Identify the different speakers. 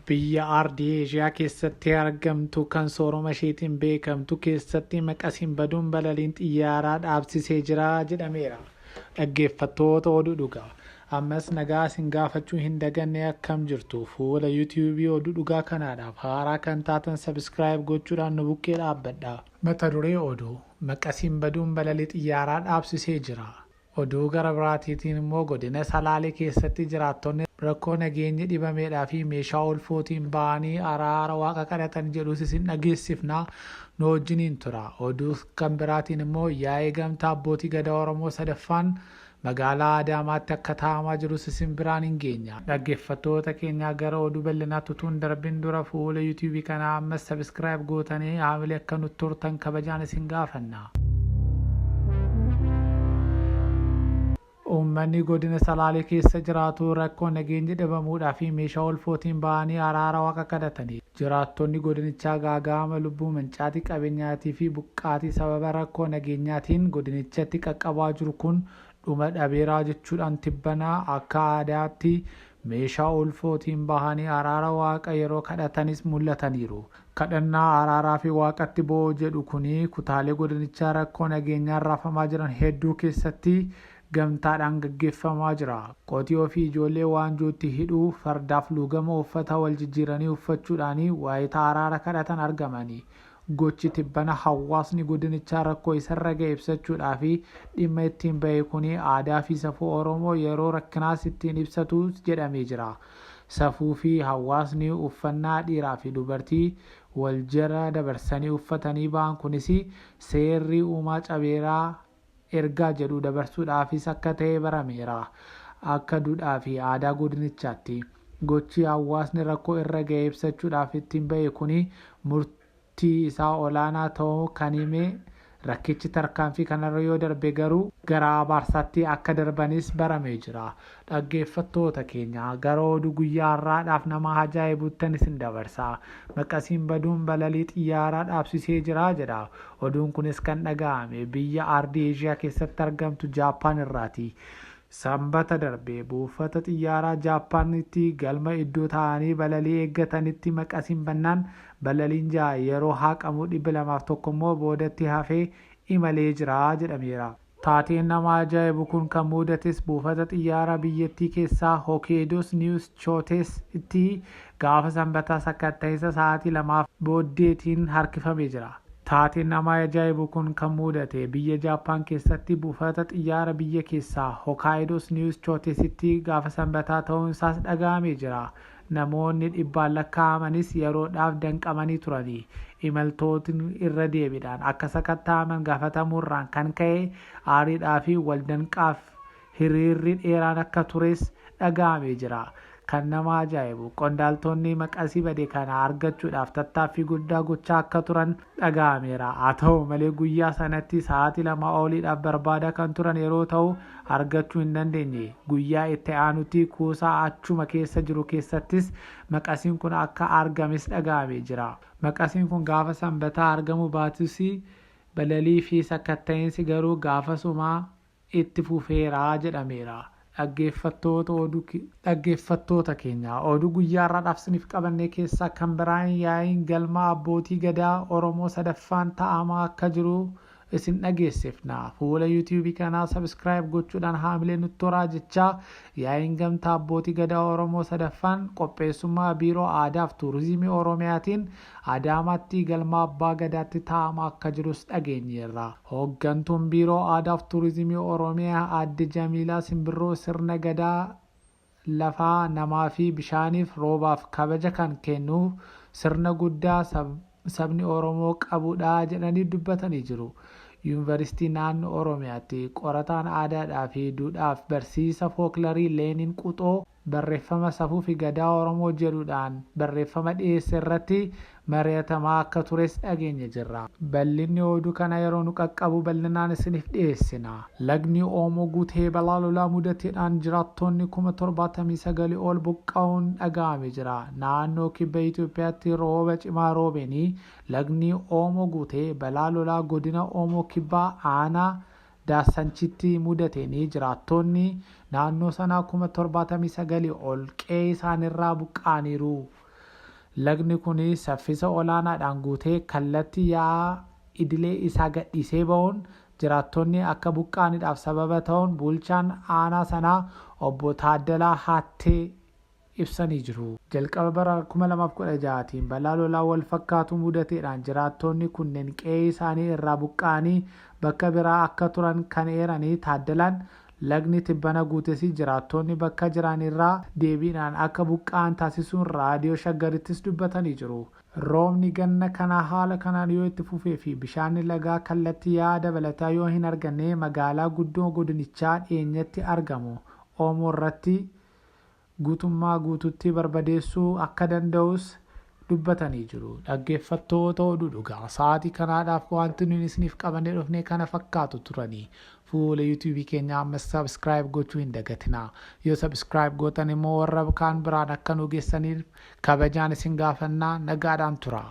Speaker 1: biyya ardii Eeshiyaa keessatti argamtu kan sooroma isheetiin beekamtu keessatti maqasiin baduun balaliin xiyyaaraa dhaabsisee jira jedhameera. Dhaggeeffattoota oduu dhugaa. Ammas nagaa isin gaafachuu hin daganne akkam jirtu fuula yuutuubii oduu dhugaa kanaadhaaf haaraa kan taatan sabiskiraayib gochuudhaan nu bukkee dhaabbadha. Mata duree oduu maqasiin baduun balalii xiyyaaraa dhaabsisee jira. Oduu gara biraatiin immoo godina Salaalee keessatti jiraattonni rakkoo nageenya dhibameedhaa fi meeshaa ulfootiin ba'anii araara waaqa kadhatan jedhus isin dhageessifna nu wajjiniin tura. Oduu kan biraatiin immoo yaa'ii gamtaa abbootii gadaa Oromoo sadaffaan magaalaa Adaamaatti akka taa'amaa jirus isin biraan hin geenya. Dhaggeeffattoota keenyaa gara oduu bal'inaatti utuu hin darbin dura fuula yuutuubii kanaa ammas sabiskiraayib gootanii haamilee akka nutti turtan kabajaan isin gaafanna. Uummanni godina Salaalee keessa jiraatu rakkoo nageenya dhibamuudhaa fi meeshaa ulfootiin ba'anii araara waaqa kadhatanii. Jiraattonni godinichaa gaaga'ama lubbuu mancaatii qabeenyaatii fi buqqaatii sababa rakkoo nageenyaatiin godinichatti qaqqabaa jiru kun dhuma dhabeeraa jechuudhaan tibbanaa akka aadaatti meeshaa ulfootiin bahanii araara waaqa yeroo kadhatanis mul'ataniiru. Kadhannaa araaraa fi waaqatti bo'oo jedhu kuni kutaalee godinichaa rakkoo nageenyaan raafamaa jiran hedduu keessatti gamtaadhaan gaggeeffamaa jira. Qotii ofii ijoollee waanjootti hidhuu fardaaf luugama uffata wal jijjiiranii uffachuudhaan waayita araara kadhatan argamanii. Gochi tibbana hawaasni godinichaa rakkoo isarra ga'e ibsachuudhaa fi dhimma ittiin ba'e kuni aadaa fi safuu Oromoo yeroo rakkinaas ittiin ibsatu jedhamee jira. Safuu fi hawaasni uffannaa dhiiraa fi dubartii wal jala dabarsanii uffatanii ba'an kunis seerri uumaa cabeeraa ergaa jedhu dabarsuudhaafis akka ta'e barameera. Akka duudhaa fi aadaa godinichaatti gochi hawaasni rakkoo irra ga'e ibsachuudhaaf ittiin ba'e kuni murtii isaa olaanaa ta'uu kan hime. Rakkichi tarkaanfii kanarra yoo darbe garuu gara abaarsaatti akka darbanis baramee jira. Dhaggeeffattoota keenya gara oduu guyyaa har'aadhaaf nama ajaa'ibuttan isin dabarsa. Maqasiin baduun balalii xiyyaaraa dhaabsisee jira jedha. Oduun kunis kan dhaga'ame biyya ardii Eeshiyaa keessatti argamtu Jaappaan irraati. Sanbata darbee buufata xiyyaaraa Jaappaanitti galma iddoo taa'anii balalii eeggatanitti maqasiin bannaan balaliin 6 yeroo haqamu 201 immoo boodatti hafee imalee jira jedhameera. Taateen nama ajaa'ibu kun kan mudates buufata xiyyaaraa biyyattii keessaa Hokkaido Niiwus Chootes itti gaafa sanbataa sakatta'insa sa'aatii 2 booddeetiin harkifamee jira. Taateen nama ajaa'ibu kun kan mudate biyya Jaappaan keessatti buufata xiyyaara biyya keessaa Hokkaido Niiwus Chootesitti gaafa sanbataa ta'uun isaas dhaga'amee jira. Namoonni dhibbaan lakkaa'amanis yeroodhaaf danqamanii turanii. Imaltootni irra deebiidhaan akka sakatta'aman gaafatamuurraan kan ka'e aariidhaa fi waldanqaaf hiriirri dheeraan akka tures dhaga'amee jira. Kan nama ajaa'ibu qondaaltonni maqasii bade kana argachuudhaaf tattaaffii guddaa gochaa akka turan dhaga'ameera. Haa ta'u malee guyyaa sanatti sa'aatii 2 oliidhaaf barbaadaa kan turan yeroo ta'u argachuu hin dandeenye. Guyyaa itti aanutti kuusaa achuma keessa jiru keessattis maqasiin kun akka argames dhaga'amee jira. Maqasiin kun gaafa sanbataa argamu baatus balalii fi sakatta'insi garuu gaafasuma itti fufeera jedhameera. Dhaggeeffattoota keenya oduu guyyaa har'aadhaaf isiniif qabannee keessaa kan biraan yaa'iin galma abbootii gadaa Oromoo sadaffaan taa'amaa akka jiru isin dhageessifna. Fuula yuutuubii kanaa sabiskiraayib gochuudhaan haamilee nutti toraa jechaa yaa'iin gamtaa abbootii gadaa Oromoo sadaffaan qopheessummaa biiroo aadaa fi tuurizimii Oromiyaatiin Adaamaatti galma abbaa gadaatti taa'amaa akka jirus dhageenyeerra. Hooggantuun biiroo aadaa fi tuurizimii Oromiyaa aadde Jamiilaa Simbirroo sirna gadaa lafaa namaa fi bishaaniif roobaaf kabaja kan kennuuf sirna guddaa sabni Oromoo qabudha jedhanii dubbatanii jiru. Yuunivarsiitii naannoo Oromiyaatti qorataan aadaadhaa fi duudhaaf barsiisa fooklarii Leenin Quxoo barreeffama safuu fi gadaa Oromoo jedhuudhaan barreeffama dhiyeesse irratti mari'atamaa akka tures dhageenya jirra. Bal'inni oduu kana yeroo nu qaqqabu bal'inaan isiniif dhiyeessina. Lagni Oomoo guutee balaa lolaa mudateedhaan jiraattonni 79 ol buqqa'uun dhaga'amee jira. Naannoo kibba Itoophiyaatti rooba cimaa roobeenii lagni Oomoo guutee balaa lolaa godina Oomoo kibbaa aanaa Daasanchitti mudateenii jiraattonni naannoo sanaa 79 ol qe'ee isaanirraa buqqa'aniiru. Lagni kun saffisa olaanaadhaan guutee kallattii yaa'aa idilee isaa gadhiisee ba'uun jiraattonni akka buqqaaniidhaaf sababa ta'uun bulchaan aanaa sanaa obbo Taaddalaa Haattee ibsanii jiru. Jalqaba bara 2016tiin balaa lolaa wal fakkaatu mudateedhaan jiraattonni kunneen qe'ee isaanii irraa buqqaanii bakka biraa akka turan kan eeranii Taaddalaan lagni tibbana guutes jiraattonni bakka jiran irraa deebiidhaan akka buqqa'an taasisuun raadiyoo Shaggarittis dubbatanii jiru. Roobni ganna kana haala kanaan yoo itti fufee fi bishaan lagaa kallattii yaa'aa dabalataa yoo hin arganne magaalaa guddoo godinichaa dhiyeenyatti argamu Oomoo irratti guutummaa guututti barbadeessuu akka danda'us dubbatanii jiru. Dhaggeeffattoota oduu dhugaa sa'aatii kanaadhaaf wanti nuyi isiniif qabannee dhufnee kana fakkaatu turanii fuula YouTube keenyaa ammas subscribe gochuu hin dagatinaa. Yoo subscribe gootan immoo warra kaan biraan akka nu geessaniif kabajaan isin gaafannaa. Nagaadhaan tura.